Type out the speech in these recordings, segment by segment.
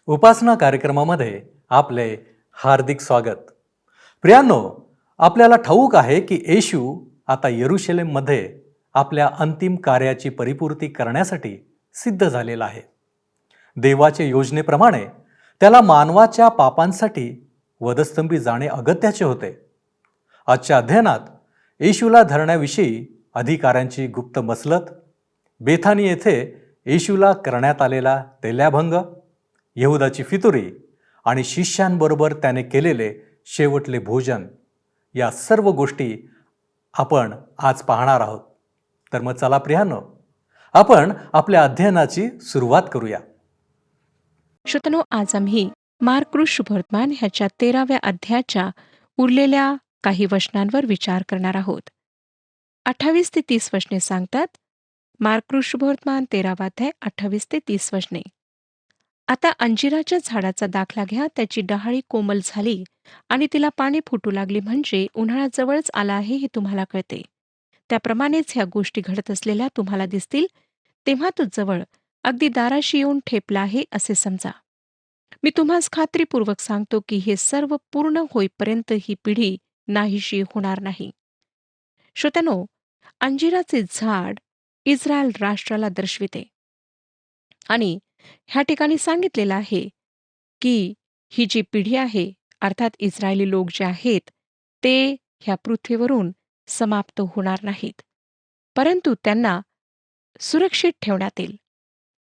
उपासना कार्यक्रमामध्ये आपले हार्दिक स्वागत. प्रियांनो, आपल्याला ठाऊक आहे की येशू आता यरुशलेममध्ये आपल्या अंतिम कार्याची परिपूर्ती करण्यासाठी सिद्ध झालेला आहे. देवाच्या योजनेप्रमाणे त्याला मानवाच्या पापांसाठी वधस्तंभी जाणे अगत्याचे होते. आजच्या अध्ययनात येशूला धरण्याविषयी अधिकाऱ्यांची गुप्त मसलत, बेथानी येथे येशूला करण्यात आलेला तेल्याभंग, यहुदाची फितुरी आणि शिष्यांबरोबर त्याने केलेले शेवटले भोजन, या सर्व गोष्टी आपण आज पाहणार आहोत. तर मग चला प्रियांनो, आपण आपल्या अध्ययनाची सुरुवात करूया. श्रोतनो, आज आम्ही मार्क शुभवर्तमान ह्याच्या 13व्या अध्यायाच्या उरलेल्या काही वचनांवर विचार करणार आहोत. 28 ते 30 वचने सांगतात. मार्क शुभवर्तमान 13वा अध्याय 28 ते 30 वचने. आता अंजिराच्या झाडाचा दाखला घ्या, त्याची डहाळी कोमल झाली आणि तिला पाणी फुटू लागली, म्हणजे उन्हाळा जवळच आला आहे हे तुम्हाला कळते. त्याप्रमाणेच ह्या गोष्टी घडत असलेल्या तुम्हाला दिसतील, तेव्हा तो जवळ अगदी दाराशी येऊन ठेपला आहे असे समजा. मी तुम्हास खात्रीपूर्वक सांगतो की हे सर्व पूर्ण होईपर्यंत ही पिढी नाहीशी होणार नाही. श्रोत्यानो, अंजिराचे झाड इस्रायल राष्ट्राला दर्शविते आणि ह्या ठिकाणी सांगितलेलं आहे की ही जी पिढी आहे, अर्थात इस्रायली लोक जे आहेत, ते ह्या पृथ्वीवरून समाप्त होणार नाहीत, परंतु त्यांना सुरक्षित ठेवण्यात येईल.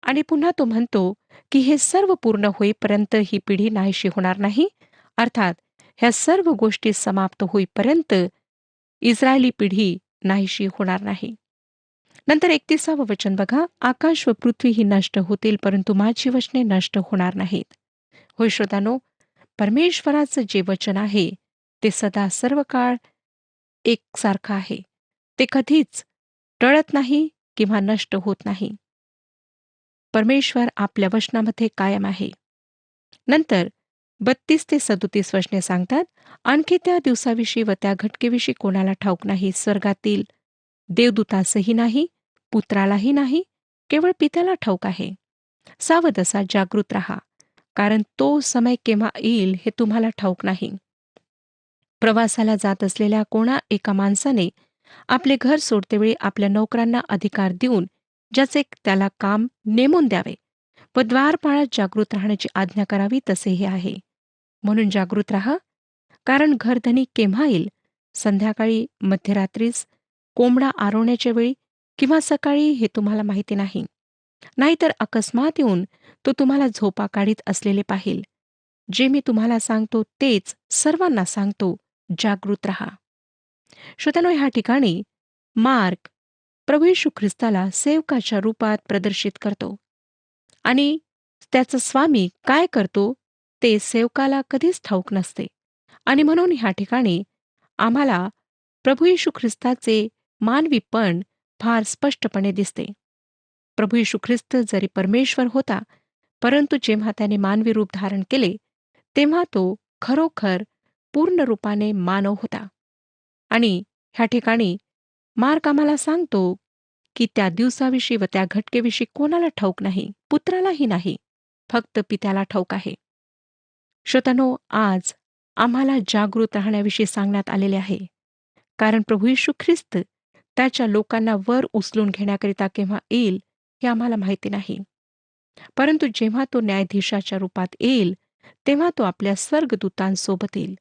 आणि पुन्हा तो म्हणतो की हे सर्व पूर्ण होईपर्यंत ही पिढी नाहीशी होणार नाही, अर्थात ह्या सर्व गोष्टी समाप्त होईपर्यंत इस्रायली पिढी नाहीशी होणार नाही. नंतर 31वं वचन बघा. आकाश व पृथ्वी ही नष्ट होतील, परंतु माझी वचने नष्ट होणार नाहीत. होय श्रोतानो, परमेश्वराचं जे वचन आहे ते सदा सर्व काळ एकसारखं आहे. ते कधीच टळत नाही किंवा नष्ट होत नाही. परमेश्वर आपल्या वचनामध्ये कायम आहे. नंतर 32 ते 37 वचने सांगतात. आणखी त्या दिवसाविषयी व त्या घटकेविषयी कोणाला ठाऊक नाही, स्वर्गातील देवदूतासही नाही, पुत्रालाही नाही, केवळ पित्याला ठाऊक आहे. सावध असा, जागृत रहा, कारण तो समय केव्हा येईल हे तुम्हाला ठाऊक नाही. प्रवासाला जात असलेल्या कोणा एका माणसाने आपले घर सोडतेवेळी आपल्या नोकरांना अधिकार देऊन ज्याचे त्याला काम नेमून द्यावे व द्वारपाळात जागृत राहण्याची आज्ञा करावी, तसे हे आहे. म्हणून जागृत राहा, कारण घरधनी केव्हा येईल, संध्याकाळी, मध्यरात्रीस, कोंबडा आरवण्याच्या वेळी किंवा सकाळी, हे तुम्हाला माहिती नाही. नाहीतर अकस्मात येऊन तो तुम्हाला झोपा काढीत असलेले पाहिल. जे मी तुम्हाला सांगतो तेच सर्वांना सांगतो, जागृत रहा. श्रोत्यानो, ह्या ठिकाणी मार्क प्रभू येशू ख्रिस्ताला सेवकाच्या रूपात प्रदर्शित करतो आणि त्याचा स्वामी काय करतो ते सेवकाला कधीच ठाऊक नसते. आणि म्हणून ह्या ठिकाणी आम्हाला प्रभू येशू ख्रिस्ताचे मानवीपण फार स्पष्टपणे दिसते. प्रभू येशू ख्रिस्त जरी परमेश्वर होता, परंतु जेव्हा त्याने मानवी रूप धारण केले, तेव्हा तो खरोखर पूर्ण रूपाने मानव होता. आणि ह्या ठिकाणी मार्क आम्हाला सांगतो की त्या दिवसाविषयी व त्या घटकेविषयी कोणाला ठाऊक नाही, पुत्रालाही नाही, फक्त पित्याला ठाऊक आहे. श्रोतांनो, आज आम्हाला जागृत राहण्याविषयी सांगण्यात आलेले आहे, कारण प्रभू येशू ख्रिस्त त्याच्या लोकांना वर उचलून घेण्याकरिता केव्हा येईल हे आम्हाला माहिती नाही. परंतु जेव्हा तो न्यायाधीशाच्या रूपात येईल, तेव्हा तो आपल्या स्वर्गदूतांसोबत येईल.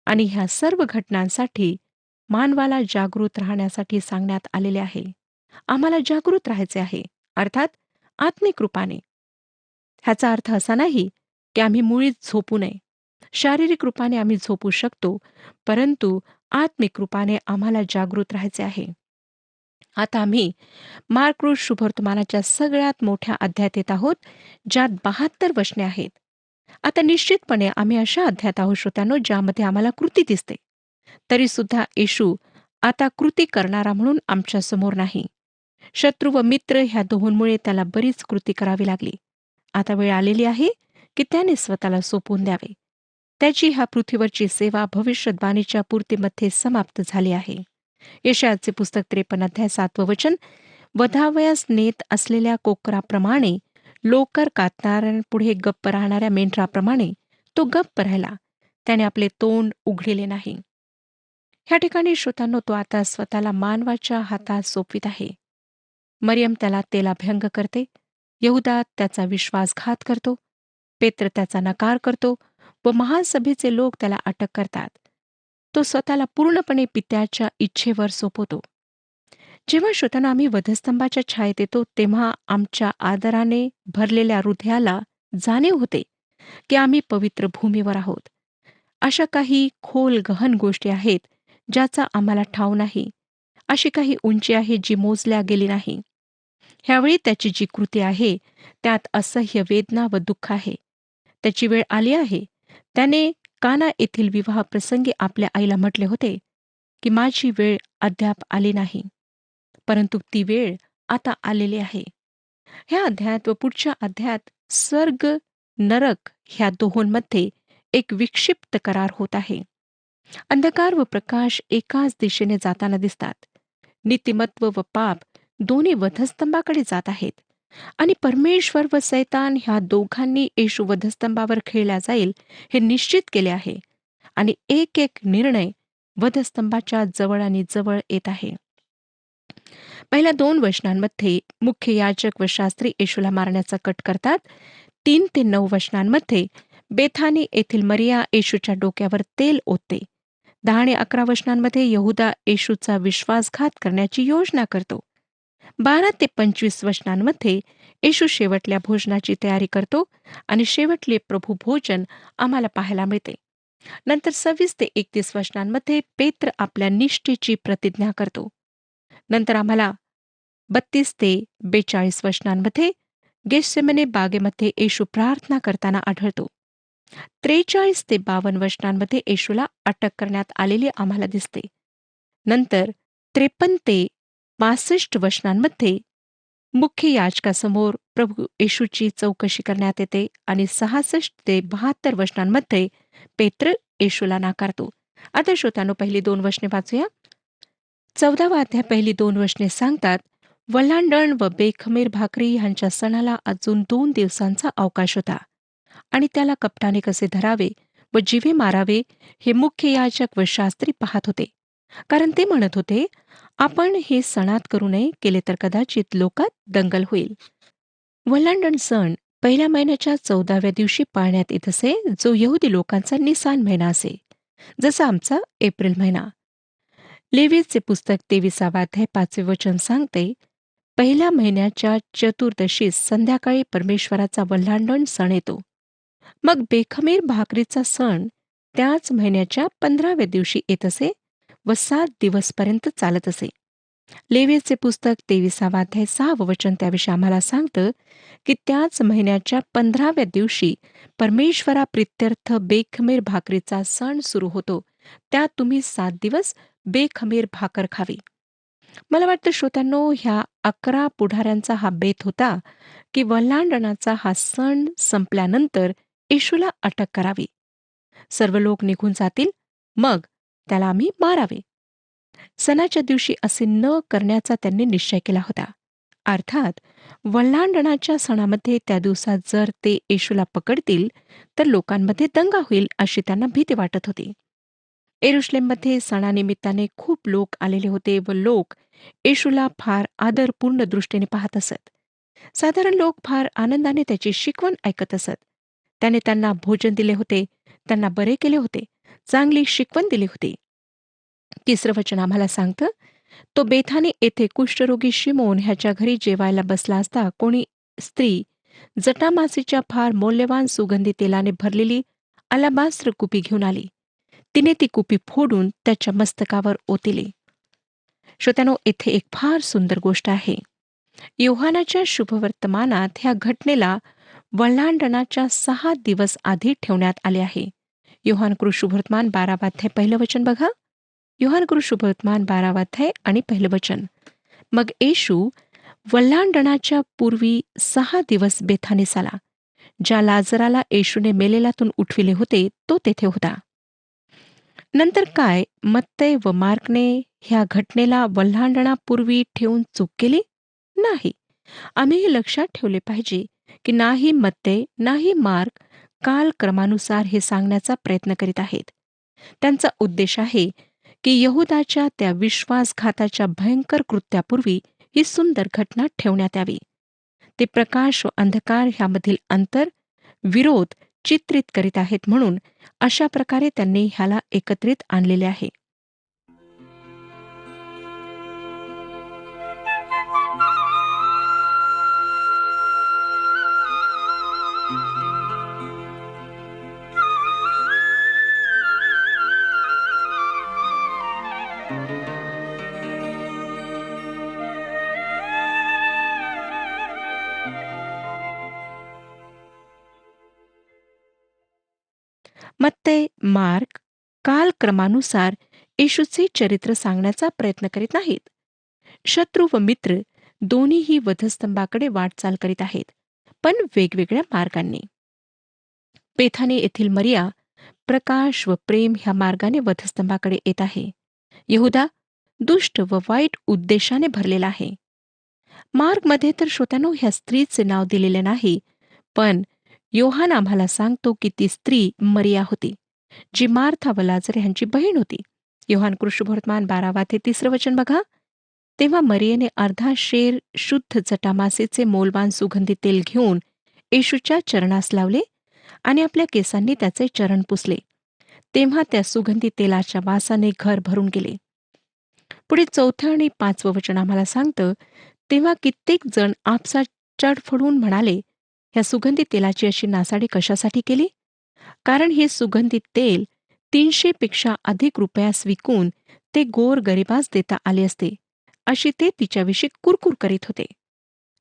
आणि ह्या सर्व घटनांसाठी मानवाला जागृत राहण्यासाठी सांगण्यात आलेले आहे. आम्हाला जागृत राहायचे आहे, अर्थात आत्मिक रूपाने. ह्याचा अर्थ असा नाही की आम्ही मुळीच झोपू नये. शारीरिक रूपाने आम्ही झोपू शकतो, परंतु आत्मिक रूपाने आम्हाला जागृत राहायचे आहे. आता आम्ही मार्क शुभवर्तमानाच्या सगळ्यात मोठ्या अध्यायात येत आहोत, ज्यात 72 वचने आहेत. आता निश्चितपणे आम्ही अशा अध्यायात आहोत श्रोत्यांनो, ज्यामध्ये आम्हाला कृती दिसते. तरी सुद्धा येशू आता कृती करणारा म्हणून आमच्या समोर नाही. शत्रू व मित्र ह्या दोहोंमुळे त्याला बरीच कृती करावी लागली. आता वेळ आलेली आहे की त्याने स्वतःला सोपवून द्यावे. त्याची ह्या पृथ्वीवरची सेवा भविष्यवाणीच्या पूर्तीमध्ये समाप्त झाली आहे. यशायाचे पुस्तक 53 अध्याय 7 वचन. वधावयास नेत असलेल्या कोकराप्रमाणे लोकर कातणाऱ्यांपुढे गप्प राहणाऱ्या मेंढराप्रमाणे तो गप्प राहिला. त्याने आपले तोंड उघडिले नाही. ह्या ठिकाणी श्रोतांनो, तो आता स्वतःला मानवाच्या हातात सोपवित आहे. मरियम त्याला तेलाभ्यंग करते. यहुदा त्याचा विश्वासघात करतो. पेत्र त्याचा नकार करतो व महासभेचे लोक त्याला अटक करतात. तो स्वतःला पूर्णपणे पित्याच्या इच्छेवर सोपवतो. जेव्हा श्रोतांना आम्ही वधस्तंभाच्या छायेत येतो, तेव्हा आमच्या आदराने भरलेल्या हृदयाला जाणीव होते की आम्ही पवित्र भूमीवर आहोत. अशा काही खोल गहन गोष्टी आहेत ज्याचा आम्हाला ठाव नाही. अशी काही उंची आहे जी मोजल्या गेली नाही. ह्यावेळी त्याची जी कृती आहे त्यात असह्य वेदना व दुःख आहे. त्याची वेळ आली आहे. त्याने काना येथील विवाह प्रसंगी आपल्या आईला म्हटले होते की माझी वेळ अद्याप आली नाही, परंतु ती वेळ आता आलेली आहे. ह्या अध्यायात व पुढच्या अध्यायात स्वर्ग नरक ह्या दोहोंमध्ये एक विक्षिप्त करार होत आहे. अंधकार व प्रकाश एकाच दिशेने जाताना दिसतात. नीतिमत्व व पाप दोन्ही वधस्तंभाकडे जात आहेत. आणि परमेश्वर व सैतान ह्या दोघांनी येशू वधस्तंभावर खेळला जाईल हे निश्चित केले आहे. आणि एक एक निर्णय वधस्तंभाच्या जवळ आणि जवळ येत आहे. पहिल्या 2 वचनांमध्ये मुख्य याजक व शास्त्री येशूला मारण्याचा कट करतात. 3 ते 9 वचनांमध्ये बेथानी येथील मरिया येशूच्या डोक्यावर तेल ओतते. 10 आणि 11 वचनांमध्ये यहुदा येशूचा विश्वासघात करण्याची योजना करतो. 12 ते 25 वचनांमध्ये येशू शेवटल्या भोजनाची तयारी करतो आणि शेवटले प्रभू भोजन आम्हाला पाहायला मिळते. नंतर 26 ते 31 वचनांमध्ये पेत्र आपल्या निष्ठेची प्रतिज्ञा करतो. नंतर आम्हाला 32 ते 42 वचनांमध्ये गेत्सेमने बागेमध्ये येशू प्रार्थना करताना आढळतो. 43 ते 52 वचनांमध्ये येशूला अटक करण्यात आलेली आम्हाला दिसते. नंतर 53 ते 62 वचनांमध्ये मुख्य याजकासमोर प्रभू येशूची चौकशी करण्यात येते आणि 66 ते 72 वचनांमध्ये पेत्र येशूला नाकारतो. आता श्रोतांनो, पहिली 2 वचने वाचूया. 14वा अध्याय पहिली 2 वचने सांगतात, वल्हांडण व बेखमीर भाकरी ह्यांच्या सणाला अजून 2 दिवसांचा अवकाश होता आणि त्याला कपटाने कसे धरावे व जिवे मारावे हे मुख्य याजक व शास्त्री पाहत होते. कारण ते म्हणत होते, आपण हे सणात करू नये, केले तर कदाचित लोकात दंगल होईल. वल्हांडण सण पहिल्या महिन्याच्या 14व्या दिवशी पाळण्यात येत असे, जो यहुदी लोकांचा निसान महिना असे, जसा आमचा एप्रिल महिना. लेवीचे पुस्तक 23वा अध्याय 5वे वचन सांगते, पहिल्या महिन्याच्या चतुर्दशीस संध्याकाळी परमेश्वराचा वल्हांडण सण येतो. मग बेखमीर भाकरीचा सण त्याच महिन्याच्या 15व्या दिवशी येत असे व 7 दिवसपर्यंत चालत असे. लेवीचे पुस्तक 23वा अध्याय 6वं वचन त्याविषयी आम्हाला सांगतं की त्याच महिन्याच्या 15व्या दिवशी परमेश्वरा प्रित्यर्थ बेखमीर भाकरीचा सण सुरू होतो. त्यात तुम्ही 7 दिवस बेखमीर भाकर खावी. मला वाटतं श्रोत्यांनो, ह्या 11 पुढाऱ्यांचा हा बेत होता की वल्हांडणाचा हा सण संपल्यानंतर येशूला अटक करावी. सर्व लोक निघून जातील, मग त्याला आम्ही मारावे. सणाच्या दिवशी असे न करण्याचा त्यांनी निश्चय केला होता. अर्थात वल्हांडणाच्या सणामध्ये त्या दिवसात जर ते येशूला पकडतील तर लोकांमध्ये दंगा होईल अशी त्यांना भीती वाटत होती. येरुशलेममध्ये सणानिमित्ताने खूप लोक आलेले होते व लोक येशूला फार आदरपूर्ण दृष्टीने पाहत असत. साधारण लोक फार आनंदाने त्याची शिकवण ऐकत असत. त्याने त्यांना भोजन दिले होते, त्यांना बरे केले होते, चांगली शिकवण दिली होती. 3रं वचन आम्हाला सांगतं, तो बेथानी येथे कुष्ठरोगी शिमोन ह्याच्या घरी जेवायला बसला असता कोणी स्त्री जटामासीच्या फार मौल्यवान सुगंधी तेलाने भरलेली अलाबास्त्र कुपी घेऊन आली. तिने ती कुपी फोडून त्याच्या मस्तकावर ओतिली. श्रोत्यानो, येथे एक फार सुंदर गोष्ट आहे. योहानाच्या शुभवर्तमानात ह्या घटनेला वल्हांडणाच्या 6 दिवस आधी ठेवण्यात आले आहे. योहान शुभवर्तमान 12वा अध्याय 1 वचन बघा. योहान शुभवर्तमान 12वा अध्याय आणि 1 वचन. मग येशू वल्हांडणाच्या पूर्वी 6 दिवस बेथानीस आला. ज्या लाजराला येशूने मेलेल्यातून उठविले होते तो तेथे होता. नंतर काय मत्तै व मार्कने ह्या घटनेला वल्हांडणापूर्वी ठेवून चूक केली? नाही. आम्ही हे लक्षात ठेवले पाहिजे की नाही मत्ते नाही मार्क कालक्रमानुसार हे सांगण्याचा प्रयत्न करीत आहेत. त्यांचा उद्देश आहे की यहुदाच्या त्या विश्वासघाताच्या भयंकर कृत्यापूर्वी ही सुंदर घटना ठेवण्यात यावी. ते प्रकाश व अंधकार ह्यामधील अंतर, विरोध चित्रित करीत आहेत, म्हणून अशा प्रकारे त्यांनी ह्याला एकत्रित आणलेले आहे. मत्ते, मार्क कालक्रमानुसार येशूचे चरित्र सांगण्याचा प्रयत्न करीत नाहीत. शत्रू व मित्र दोन्हीही वधस्तंभाकडे वाटचाल करीत आहेत, पण वेगवेगळ्या मार्गांनी. बेथानी येथील मरिया प्रकाश व प्रेम ह्या मार्गाने वधस्तंभाकडे येत आहे. यहुदा दुष्ट व वाईट उद्देशाने भरलेला आहे. मार्कमध्ये तर श्रोत्यानो ह्या स्त्रीचे नाव दिलेले नाही, पण योहान आम्हाला सांगतो की ती स्त्री मरिया होती, जी मार्था व लाजर ह्यांची बहीण होती. योहान कृष्णवर्तमान 12 वचन बघा. तेव्हा मरियेने अर्धा शेर शुद्ध जटामासेचे मौल्यवान सुगंधी तेल घेऊन येशूच्या चरणास लावले आणि आपल्या केसांनी त्याचे चरण पुसले. तेव्हा त्या सुगंधी तेलाच्या वासाने घर भरून गेले. पुढे 4 आणि 5 वचन आम्हाला सांगतं, तेव्हा कित्येक जण आपसात चढफडून म्हणाले, ह्या सुगंधी तेलाची अशी नासाडी कशासाठी केली? कारण हे सुगंधित तेल 300 पेक्षा अधिक रुपयास विकून ते गोर गरिबास देता आले असते, अशी ते तिच्याविषयी कुरकुर करीत होते.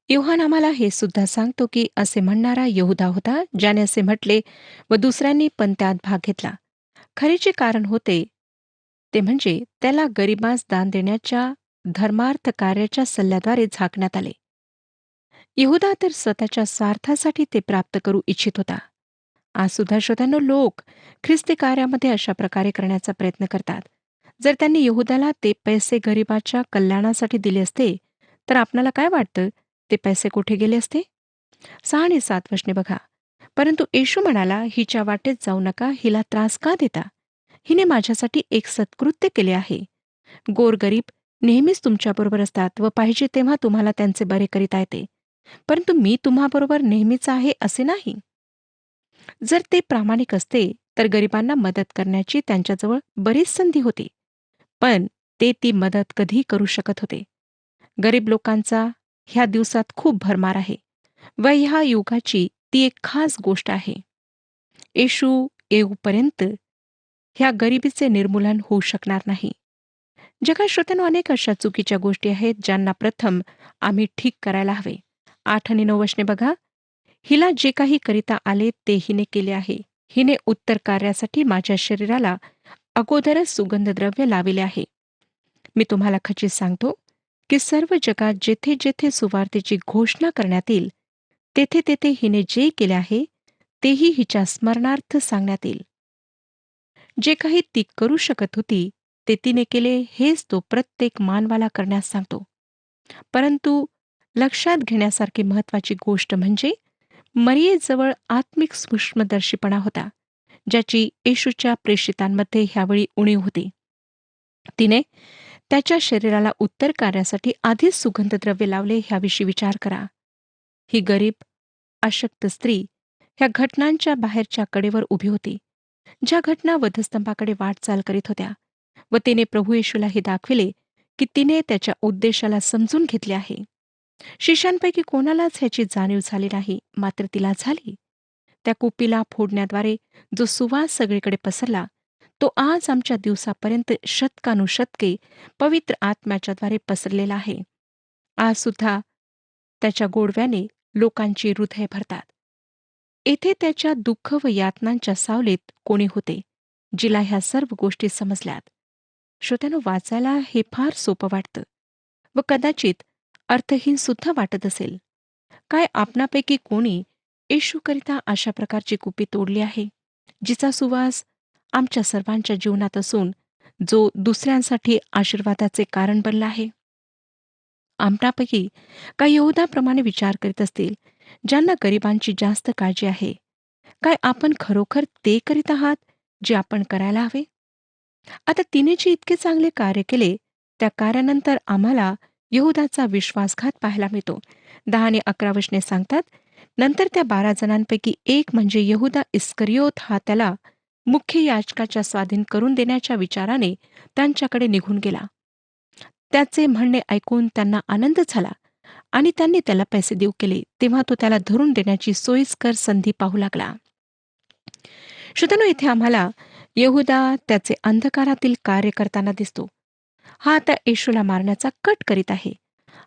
योहान आम्हाला हे सुद्धा सांगतो की असे म्हणणारा यहुदा होता, ज्याने असे म्हटले व दुसऱ्यांनी पण त्यात भाग घेतला. खरेचे कारण होते ते म्हणजे त्याला गरिबास दान देण्याच्या धर्मार्थ कार्याच्या सल्ल्याद्वारे झाकण्यात आले. यहुदा तर स्वतःच्या स्वार्थासाठी ते प्राप्त करू इच्छित होता. आज सुद्धा श्रोत्यांनो लोक ख्रिस्ती कार्यामध्ये अशा प्रकारे करण्याचा प्रयत्न करतात. जर त्यांनी यहुदाला ते पैसे गरिबाच्या कल्याणासाठी दिले असते, तर आपणाला काय वाटतं, ते पैसे कुठे गेले असते? 6 आणि 7 वचने बघा. परंतु येशू म्हणाला, हिच्या वाटेत जाऊ नका, हिला त्रास का देता? हिने माझ्यासाठी एक सत्कृत्य केले आहे. गोरगरीब नेहमीच तुमच्याबरोबर असतात व पाहिजे तेव्हा तुम्हाला त्यांचे बरे करीता येते, परंतु मी तुम्हाबरोबर नेहमीच आहे असे नाही. जर ते प्रामाणिक असते तर गरिबांना मदत करण्याची त्यांच्याजवळ बरीच संधी होती, पण ते ती मदत कधी करू शकत होते. गरीब लोकांचा ह्या दिवसात खूप भरमार आहे व ह्या युगाची ती एक खास गोष्ट आहे. येशू येऊपर्यंत ह्या गरिबीचे निर्मूलन होऊ शकणार नाही. जगात श्रोत्यांनो अनेक अशा चुकीच्या गोष्टी आहेत, ज्यांना प्रथम आम्ही ठीक करायला हवे. 8 आणि 9 वचने बघा. हिला जे काही करिता आले ते हिने केले आहे. हिने उत्तर कार्यासाठी माझ्या शरीराला अगोदरच सुगंधद्रव्य लाविले आहे. मी तुम्हाला खचित सांगतो की सर्व जगात जेथे जेथे सुवार्तेची घोषणा करण्यात येईल, तेथे तेथे हिने जे केले आहे तेही हिच्या स्मरणार्थ सांगण्यात येईल. जे काही ती करू शकत होती ते तिने केले, हेच तो प्रत्येक मानवाला करण्यास सांगतो. परंतु लक्षात घेण्यासारखी महत्वाची गोष्ट म्हणजे मरियेजवळ आत्मिक सूक्ष्मदर्शीपणा होता, ज्याची येशूच्या प्रेषितांमध्ये ह्यावेळी उणीव होती. तिने त्याच्या शरीराला उत्तर कार्यासाठी आधीच सुगंधद्रव्य लावले ह्याविषयी विचार करा. ही गरीब अशक्त स्त्री ह्या घटनांच्या बाहेरच्या कडेवर उभी होती, ज्या घटना वधस्तंभाकडे वाटचाल करीत होत्या, व तिने प्रभू येशूला हे दाखविले की तिने त्याच्या उद्देशाला समजून घेतले आहे. शिष्यांपैकी कोणालाच ह्याची जाणीव झाली नाही, मात्र तिला झाली. त्या कुपीला फोडण्याद्वारे जो सुवास सगळीकडे पसरला, तो आज आमच्या दिवसापर्यंत शतकानुशतके पवित्र आत्म्याच्याद्वारे पसरलेला आहे. आज सुद्धा त्याच्या गोडव्याने लोकांची हृदये भरतात. येथे त्याच्या दुःख व यातनांच्या सावलीत कोणी होते, जिला ह्या सर्व गोष्टी समजल्यात. श्रोत्यानो, वाचायला हे फार सोपं वाटतं व कदाचित अर्थहीन सुद्धा वाटत असेल. काय आपणापैकी कोणी येशूकरिता अशा प्रकारची कुपी तोडली आहे, जिचा सुवास आमच्या सर्वांच्या जीवनात असून जो दुसऱ्यांसाठी आशीर्वादाचे कारण बनला आहे? आपणापैकी काही यहुदाप्रमाणे विचार करीत असतील, ज्यांना गरिबांची जास्त काळजी आहे. काय आपण खरोखर ते करीत आहात जे आपण करायला हवे? आता तिने जे इतके चांगले कार्य केले, त्या कार्यानंतर आम्हाला यहूदाचा विश्वासघात पाहायला मिळतो. 10 आणि 11 वचने सांगतात, नंतर त्या 12 जणांपैकी एक म्हणजे यहूदा इस्करियोत हा त्याला मुख्य याजकाच्या स्वाधीन करून देण्याच्या विचाराने त्यांच्याकडे निघून गेला. त्याचे म्हणणे ऐकून त्यांना आनंद झाला आणि त्यांनी त्याला पैसे देऊ केले. तेव्हा तो त्याला धरून देण्याची सोयीस्कर संधी पाहू लागला. श्रोत्यानो, इथे आम्हाला यहूदा त्याचे अंधकारातील कार्य करताना दिसतो. हा आता येशूला मारण्याचा कट करीत आहे.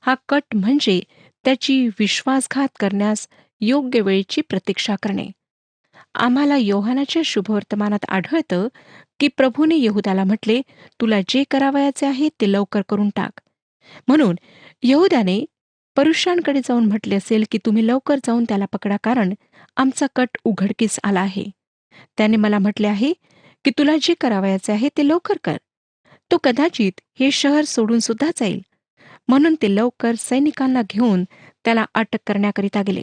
हा कट म्हणजे त्याची विश्वासघात करण्यास योग्य वेळेची प्रतीक्षा करणे. आम्हाला योहानाच्या शुभवर्तमानात आढळतं की प्रभूने यहूदाला म्हटले, तुला जे करावयाचे आहे ते लवकर करून टाक. म्हणून यहूदाने पुरुषांकडे जाऊन म्हटले असेल की तुम्ही लवकर जाऊन त्याला पकडा, कारण आमचा कट उघडकीस आला आहे. त्याने मला म्हटले आहे की तुला जे करावयाचे आहे ते लवकर कर. तो कदाचित हे शहर सोडून सुद्धा जाईल. म्हणून ते लवकर सैनिकांना घेऊन त्याला अटक करण्याकरिता गेले.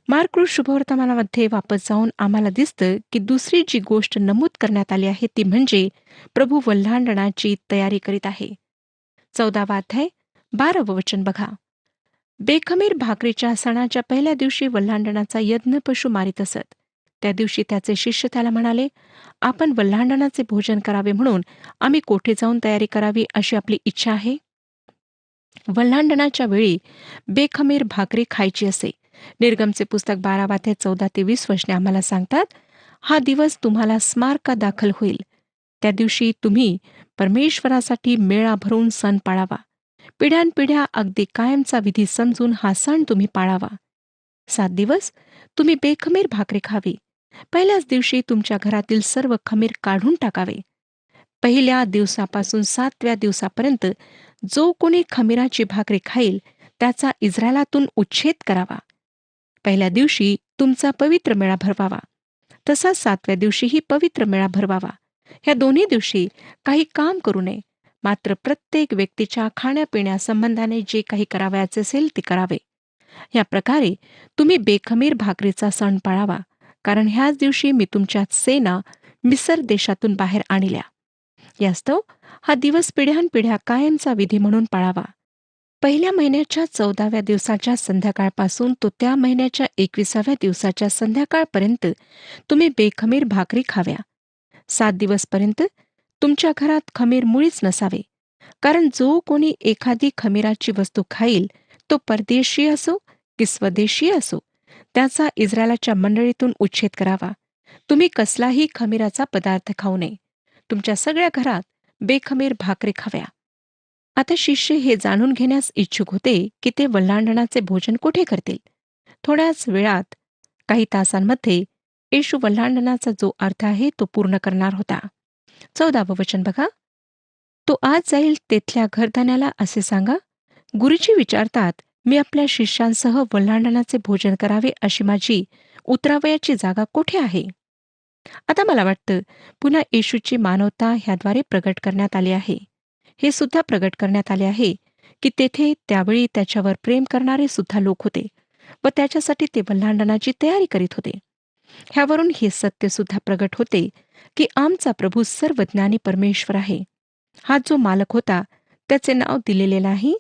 मार्क शुभवर्तमानामध्ये वापस जाऊन आम्हाला दिसतं की दुसरी जी गोष्ट नमूद करण्यात आली आहे ती म्हणजे प्रभू वल्हांडणाची तयारी करीत आहे. 14वा अध्याय 12वं वचन बघा. बेखमीर भाकरीच्या सणाच्या पहिल्या दिवशी वल्हांडणाचा यज्ञ पशु मारित असत. त्या दिवशी त्याचे शिष्य त्याला म्हणाले, आपण वल्हांडणाचे भोजन करावे म्हणून आम्ही कोठे जाऊन तयारी करावी अशी आपली इच्छा आहे? वल्हांडणाच्या वेळी बेखमीर भाकरी खायची असे. निर्गमचे पुस्तक 12 ते 14 ते 20 वचने आम्हाला सांगतात, हा दिवस तुम्हाला स्मारका दाखल होईल. त्या दिवशी तुम्ही परमेश्वरासाठी मेळा भरून सण पाळावा. पिढ्यानपिढ्या अगदी कायमचा विधी समजून हा सण तुम्ही पाळावा. 7 दिवस तुम्ही बेखमीर भाकरी खावी. पहिल्याच दिवशी तुमच्या घरातील सर्व खमीर काढून टाकावे. पहिल्या दिवसापासून 7व्या दिवसापर्यंत जो कोणी खमीराची भाकरी खाईल त्याचा इस्रायलातून उच्छेद करावा. पहिल्या दिवशी तुमचा पवित्र मेळा भरवावा. तसाच 7व्या दिवशीही पवित्र मेळा भरवावा. ह्या दोन्ही दिवशी काही काम करू नये. मात्र प्रत्येक व्यक्तीच्या खाण्यापिण्यासंबंधाने जे काही करावयाचे असेल ते करावे. या प्रकारे तुम्ही बेखमीर भाकरीचा सण पाळावा, कारण ह्याच दिवशी मी तुमच्या सेना मिसर देशातून बाहेर आणल्या. यास्तव हा दिवस पिढ्यानपिढ्या कायमचा विधी म्हणून पाळावा. पहिल्या महिन्याच्या 14व्या दिवसाच्या संध्याकाळपासून तो त्या महिन्याच्या 21व्या दिवसाच्या संध्याकाळपर्यंत तुम्ही बेखमीर भाकरी खाव्या. 7 दिवसपर्यंत तुमच्या घरात खमीर मुळीच नसावे, कारण जो कोणी एखादी खमीराची वस्तू खाईल तो परदेशी असो की स्वदेशी असो, त्याचा इस्रायलाच्या मंडळीतून उच्छेद करावा. तुम्ही कसलाही खमीराचा पदार्थ खाऊ नये. तुमच्या सगळ्या घरात बेखमीर भाकरी खाव्या. आता शिष्य हे जाणून घेण्यास इच्छुक होते की ते वल्हांडणाचे भोजन कुठे करतील. थोड्याच वेळात, काही तासांमध्ये येशू वल्हांडणाचा जो अर्थ आहे तो पूर्ण करणार होता. 14वं वचन बघा. तो आज जाईल तेथल्या घरधण्याला असे सांगा, गुरुजी विचारतात, मी आपल्या शिष्यांसह वल्हांडणाचे भोजन करावे अशी माझी उतरावयाची जागा कोठे आहे? आता मला वाटतं पुन्हा येशूची मानवता ह्याद्वारे प्रगट करण्यात आली आहे. हे सुद्धा प्रगट करण्यात आले आहे की तेथे त्यावेळी त्याच्यावर प्रेम करणारे सुद्धा लोक होते व त्याच्यासाठी ते वल्हांडणाची तयारी करीत होते. ह्यावरून हे सत्य सुद्धा प्रगट होते की आमचा प्रभू सर्वज्ञानी परमेश्वर आहे. हा जो मालक होता त्याचे नाव दिलेले नाही,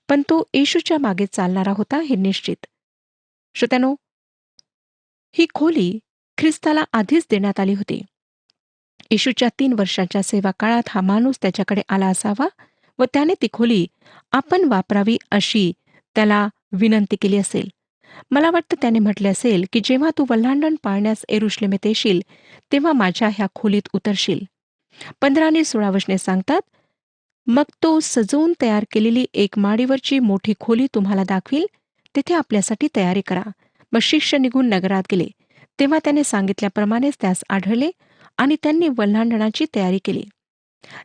पण तो येशूच्या मागे चालणारा होता हे निश्चित. श्रोत्यानो, ही खोली ख्रिस्ताला आधीच देण्यात आली होती. येशूच्या 3 वर्षाच्या सेवा काळात हा माणूस त्याच्याकडे आला असावा व त्याने ती खोली आपण वापरावी अशी त्याला विनंती केली असेल. मला वाटतं त्याने म्हटले असेल की जेव्हा तू वल्हांडण पाळण्यास यरुशलेमेत येशील तेव्हा माझ्या ह्या खोलीत उतरशील. 15 आणि 16 वचने सांगतात, मग तो सजवून तयार केलेली एक माडीवरची मोठी खोली तुम्हाला दाखवील, तेथे आपल्यासाठी तयारी करा. मग शिष्य निघून नगरात गेले. तेव्हा त्याने सांगितल्याप्रमाणेच त्यास आढळले आणि त्यांनी वल्हांडणाची तयारी केली.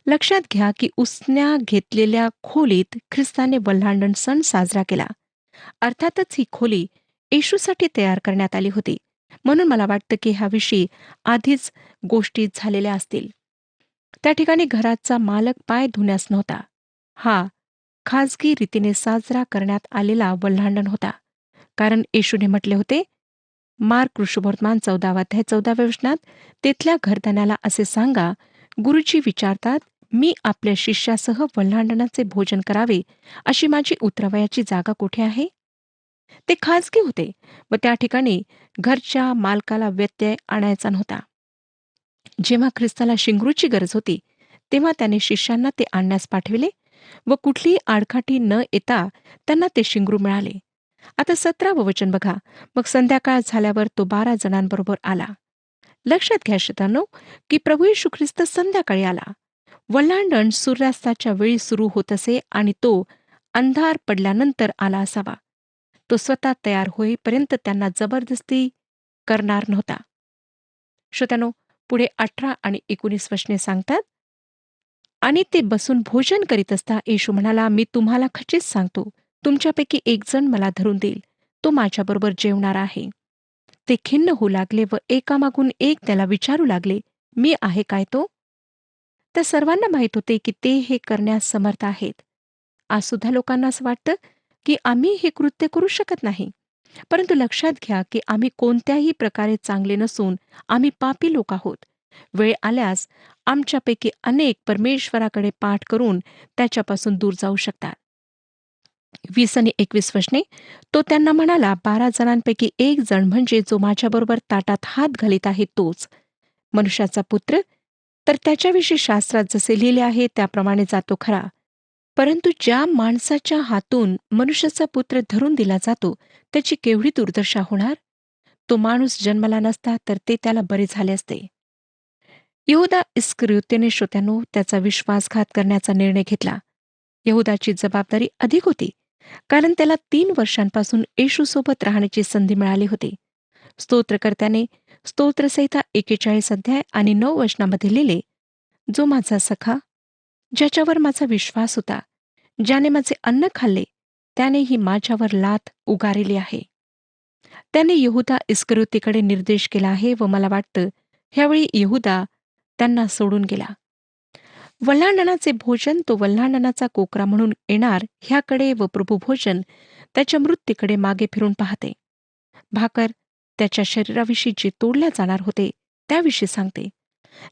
लक्षात घ्या की उसन्या घेतलेल्या खोलीत ख्रिस्ताने वल्हांडण सण साजरा केला. अर्थातच ही खोली येशूसाठी तयार करण्यात आली होती. म्हणून मला वाटतं की ह्याविषयी आधीच गोष्टी झालेल्या असतील. त्या ठिकाणी घराचा मालक पाय धुण्यास नव्हता. हा खाजगी रीतीने साजरा करण्यात आलेला वल्हांडण होता. कारण येशूने म्हटले होते, मार्क ऋषुवर्तमान 14 अध्याय 14 वचनात, तेथल्या घरधण्याला असे सांगा, गुरुजी विचारतात, मी आपल्या शिष्यासह वल्हांडणाचे भोजन करावे अशी माझी उतरवयाची जागा कुठे आहे? ते खाजगी होते व त्या ठिकाणी घरच्या मालकाला व्यत्यय आणायचा नव्हता. जेव्हा ख्रिस्ताला शिंगरूची गरज होती, तेव्हा त्याने शिष्यांना ते आणण्यास पाठविले व कुठलीही आडकाठी न येता त्यांना ते शिंगरू मिळाले. आता 17वं वचन बघा. मग संध्याकाळ झाल्यावर तो 12 जणांबरोबर आला. लक्षात घ्या श्रोत्यांनो, की प्रभू येशू ख्रिस्त संध्याकाळी आला. वल्हांडण सूर्यास्ताच्या वेळी सुरू होत असे आणि तो अंधार पडल्यानंतर आला असावा. तो स्वतः तयार होईपर्यंत त्यांना जबरदस्ती करणार नव्हता. श्रोत्यानो, पुढे 18 आणि 19 वचने सांगतात, आणि ते बसून भोजन करीत असता येशू म्हणाला, मी तुम्हाला खचित सांगतो, तुमच्यापैकी एक जण मला धरून देईल. तो माझ्याबरोबर जेवणार आहे. ते खिन्न होऊ लागले व एकामागून एक त्याला विचारू लागले, मी आहे काय तो? त्या सर्वांना माहीत होते की ते हे करण्यास समर्थ आहेत. आज सुद्धा लोकांना असं वाटतं की आम्ही हे कृत्य करू शकत नाही. परंतु लक्षात घ्या की आम्ही कोणत्याही प्रकारे चांगले नसून आम्ही पापी लोक आहोत. वेळ आल्यास आमच्यापैकी अनेक परमेश्वराकडे पाठ करून त्याच्यापासून दूर जाऊ शकतात. 20 आणि 21 वचने, तो त्यांना म्हणाला, 12 जणांपैकी एक जण म्हणजे जो माझ्याबरोबर ताटात हात घालीत आहे तोच. मनुष्याचा पुत्र तर त्याच्याविषयी शास्त्रात जसे लिहिले आहे त्याप्रमाणे जातो खरा. परंतु ज्या माणसाच्या हातून मनुष्याचा पुत्र धरून दिला जातो त्याची केवढी दुर्दशा होणार. तो माणूस जन्मला नसता तर ते त्याला बरे झाले असते. यहूदा इस्करियोतीने श्रोत्यांनो त्याचा विश्वासघात करण्याचा निर्णय घेतला. यहूदाची जबाबदारी अधिक होती, कारण त्याला 3 वर्षांपासून येशूसोबत राहण्याची संधी मिळाली होती. स्तोत्रकर्त्याने स्तोत्रसंहिता 41 अध्याय आणि 9 वचनामध्ये लिहिले, जो माझा सखा, ज्याच्यावर माझा विश्वास होता, ज्याने माझे अन्न खाल्ले, त्यानेही माझ्यावर लाथ उगारली आहे. त्याने यहूदा इस्करियोतीकडे निर्देश केला आहे व मला वाटतं ह्यावेळी यहूदा त्यांना सोडून गेला. वल्हांडणाचे भोजन तो वल्हांडणाचा कोकरा म्हणून येणार ह्याकडे व प्रभुभोजन त्याच्या मृत्यूकडे मागे फिरून पाहते. भाकर त्याच्या शरीराविषयी जे तोडल्या जाणार होते त्याविषयी सांगते.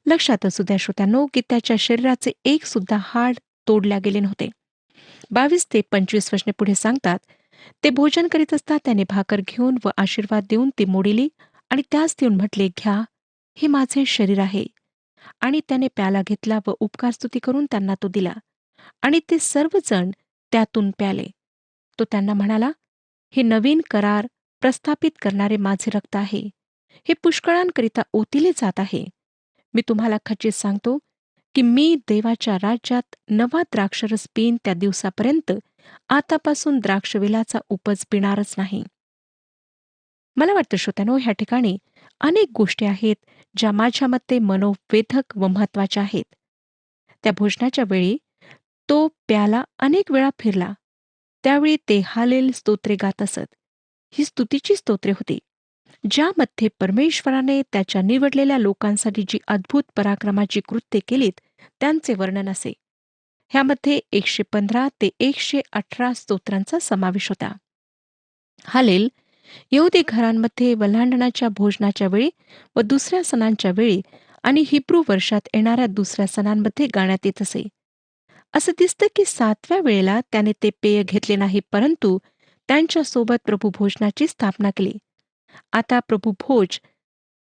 लक्षात असू द्या श्रोत्यांनो की त्याच्या शरीराचे एक सुद्धा हाड तोडल्या गेले नव्हते. 22 ते 25 वचने पुढे सांगतात, ते भोजन करीत असता त्याने भाकर घेऊन व आशीर्वाद देऊन ती मोडिली आणि त्यास देऊन म्हटले, घ्या, हे माझे शरीर आहे. आणि त्याने प्याला घेतला व उपकारस्तुती करून त्यांना तो दिला आणि ते सर्वजण त्यातून प्याले. तो त्यांना म्हणाला, हे नवीन करार प्रस्थापित करणारे माझे रक्त आहे. हे पुष्कळांकरिता ओतिले जात आहे. मी तुम्हाला खचित सांगतो की मी देवाच्या राज्यात नवा द्राक्षरस पिईन त्या दिवसापर्यंत आतापासून द्राक्षवेलाचा उपज पिणारच नाही. मला वाटतं श्रोत्यानो, ह्या ठिकाणी अनेक गोष्टी आहेत ज्या माझ्या मते मनोवेधक व महत्वाच्या आहेत. त्या भोजनाच्या वेळी तो प्याला अनेक वेळा फिरला. त्यावेळी ते हालेल स्तोत्रे गात असत. ही स्तुतीची स्तोत्रे होती, ज्यामध्ये परमेश्वराने त्याच्या निवडलेल्या लोकांसाठी जी अद्भुत पराक्रमाची कृत्ये केलीत त्यांचे वर्णन असे. ह्यामध्ये 115 ते 118 स्तोत्रांचा समावेश होता. हालेल यहुदी घरांमध्ये वल्हांडणाच्या भोजनाच्या वेळी व दुसऱ्या सणांच्या वेळी आणि हिब्रू वर्षात येणाऱ्या दुसऱ्या सणांमध्ये गाण्यात येत असे. असं दिसतं की 7व्या वेळेला त्याने ते पेय घेतले नाही, परंतु त्यांच्यासोबत प्रभुभोजनाची स्थापना केली. आता प्रभुभोज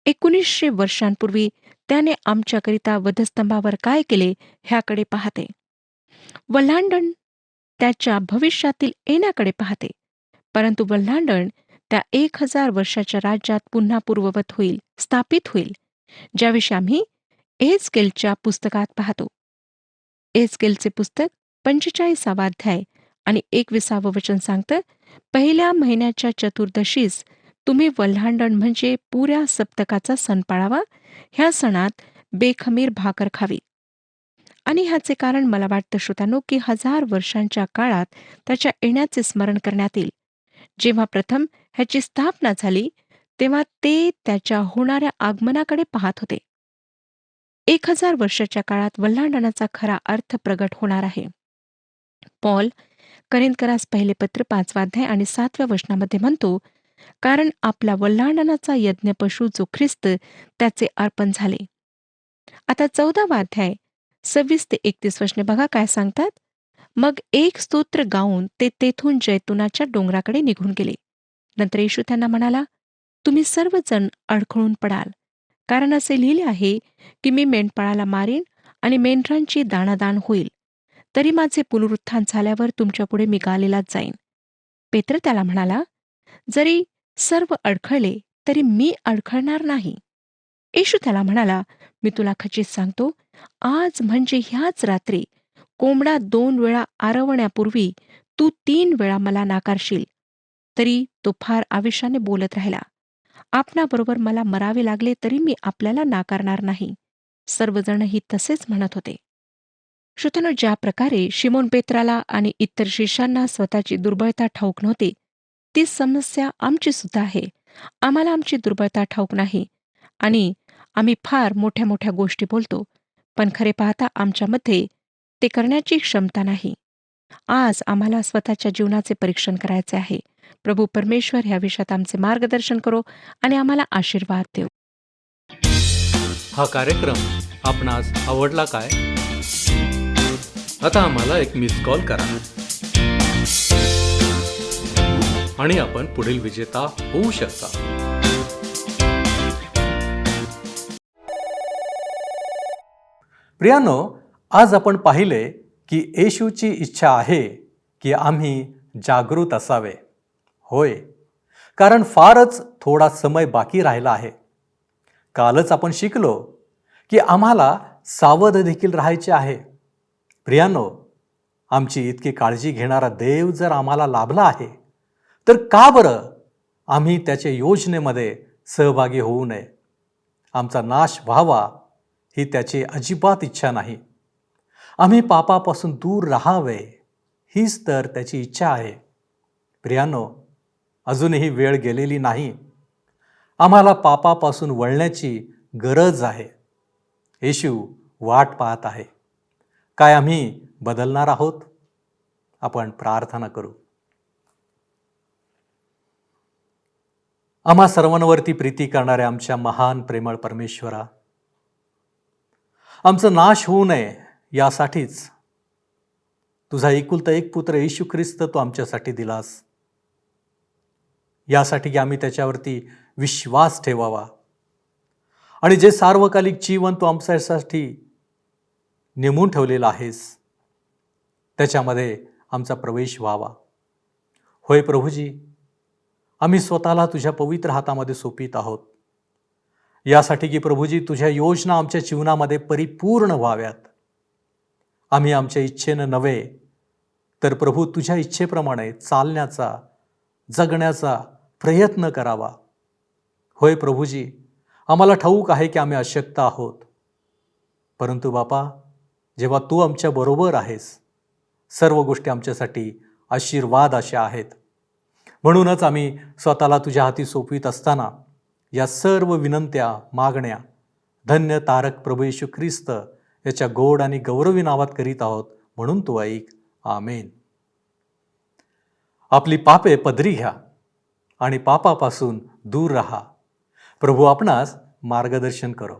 1900 वर्षांपूर्वी त्याने आमच्याकरिता वधस्तंभावर काय केले ह्याकडे पाहते. वल्हांडण त्याच्या भविष्यातील येण्याकडे पाहते. परंतु वल्हांडण त्या 1000 वर्षाच्या राज्यात पुन्हा पूर्ववत होईल, स्थापित होईल, ज्याविषयी आम्ही एहेजकेलच्या पुस्तकात पाहतो. एहेजकेलचे पुस्तक 45 अध्याय आणि 21 वचन सांगतं, पहिल्या महिन्याच्या चतुर्दशीस तुम्ही वल्हांडण म्हणजे पुऱ्या सप्तकाचा सण पाळावा. ह्या सणात बेखमीर भाकर खावी. आणि ह्याचे कारण मला वाटतं श्रोत्यांनो की 1000 वर्षांच्या काळात त्याच्या येण्याचे स्मरण करण्यात येईल. जेव्हा प्रथम ह्याची स्थापना झाली तेव्हा ते त्याच्या होणाऱ्या आगमनाकडे पाहत होते. 1000 वर्षाच्या काळात वल्हांडणाचा खरा अर्थ प्रगट होणार आहे. पॉल करिंथकरास पहिले पत्र 5 अध्याय आणि 7 वचनामध्ये म्हणतो, कारण आपला वल्हांडणाचा यज्ञ पशु जो ख्रिस्त त्याचे अर्पण झाले. आता 14 अध्याय 26 ते 31 वचने बघा काय सांगतात. मग एक स्तोत्र गाऊन ते तेथून जैतुनाच्या डोंगराकडे निघून गेले. नंतर येशू त्यांना म्हणाला, तुम्ही सर्वजण अडखळून पडाल, कारण असे लिहिले आहे की मी मेंढपाळाला मारीन आणि मेंढरांची दाणादाण होईल. तरी माझे पुनरुत्थान झाल्यावर तुमच्यापुढे मी गालिलात जाईन. पेत्र त्याला म्हणाला, जरी सर्व अडखळले तरी मी अडखळणार नाही. येशू त्याला म्हणाला, मी तुला खचित सांगतो, आज म्हणजे ह्याच रात्री कोंबडा 2 वेळा आरवण्यापूर्वी तू 3 वेळा मला नाकारशील. तरी तो फार आवेशाने बोलत राहिला. आपणाबरोबर मला मरावे लागले तरी मी आपल्याला नाकारणार नाही. सर्वजणही तसेच म्हणत होते. श्रोत्यानो, ज्या प्रकारे शिमोन पेत्राला आणि इतर शिष्यांना स्वतःची दुर्बळता ठाऊक नव्हती, तीच समस्या आमची सुद्धा आहे. आम्हाला आमची दुर्बळता ठाऊक नाही आणि आम्ही फार मोठ्या मोठ्या गोष्टी बोलतो, पण खरे पाहता आमच्यामध्ये ते करण्याची क्षमता नाही. आज आम्हाला स्वतःच्या जीवनाचे परीक्षण करायचे आहे. प्रभू परमेश्वर ह्या विषयात आमचे मार्गदर्शन करो आणि आम्हाला आशीर्वाद देव. हा कार्यक्रम आपणास आवडला काय? आता आम्हाला एक मिस कॉल करा आणि आपण पुढील विजेता होऊ शकता. प्रियानो, आज आपण पाहिले की येशूची इच्छा आहे की आम्ही जागृत असावे. होय, कारण फारच थोडा समय बाकी राहिला आहे. कालच आपण शिकलो की आम्हाला सावध देखील राहायचे आहे. प्रियानो, आमची इतकी काळजी घेणारा देव जर आम्हाला लाभला आहे, तर का बरं आम्ही त्याच्या योजनेमध्ये सहभागी होऊ नये? आमचा नाश व्हावा ही त्याची अजिबात इच्छा नाही. आम्ही पापापासून दूर राहावे हीच तर त्याची इच्छा आहे. प्रियानो, अजूनही वेळ गेलेली नाही. आम्हाला पापापासून वळण्याची गरज आहे. येशू वाट पाहत आहे. काय आम्ही बदलणार आहोत? आपण प्रार्थना करू. आम्हा सर्वांवरती प्रीती करणाऱ्या आमच्या महान प्रेमळ परमेश्वरा, आमचा नाश होऊ नये यासाठीच तुझा एकुलता एक पुत्र येशू ख्रिस्त तू आमच्यासाठी दिलास. यासाठी की आम्ही त्याच्यावरती विश्वास ठेवावा आणि जे सार्वकालिक जीवन तू आमच्यासाठी नेमून ठेवलेलं आहेस त्याच्यामध्ये आमचा प्रवेश व्हावा. होय प्रभूजी, आम्ही स्वतःला तुझ्या पवित्र हातामध्ये सोपित आहोत. यासाठी की प्रभूजी तुझ्या योजना आमच्या जीवनामध्ये परिपूर्ण व्हाव्यात. आम्ही आमच्या इच्छेनं नव्हे तर प्रभू तुझ्या इच्छेप्रमाणे चालण्याचा, जगण्याचा प्रयत्न करावा. होय प्रभूजी, आम्हाला ठाऊक आहे की आम्ही अशक्त आहोत, परंतु बापा, जेव्हा तू आमच्या बरोबर आहेस, सर्व गोष्टी आमच्यासाठी आशीर्वाद अशा आहेत. म्हणूनच आम्ही स्वतःला तुझ्या हाती सोपवित असताना या सर्व विनंत्या, मागण्या धन्य तारक प्रभू येशू ख्रिस्त याच्या गोड आणि गौरवी नावात करीत आहोत, म्हणून तू ऐक. आमेन. आपली पापे पदरी घ्या आणि पापापासून दूर राहा. प्रभू आपणास मार्गदर्शन करो.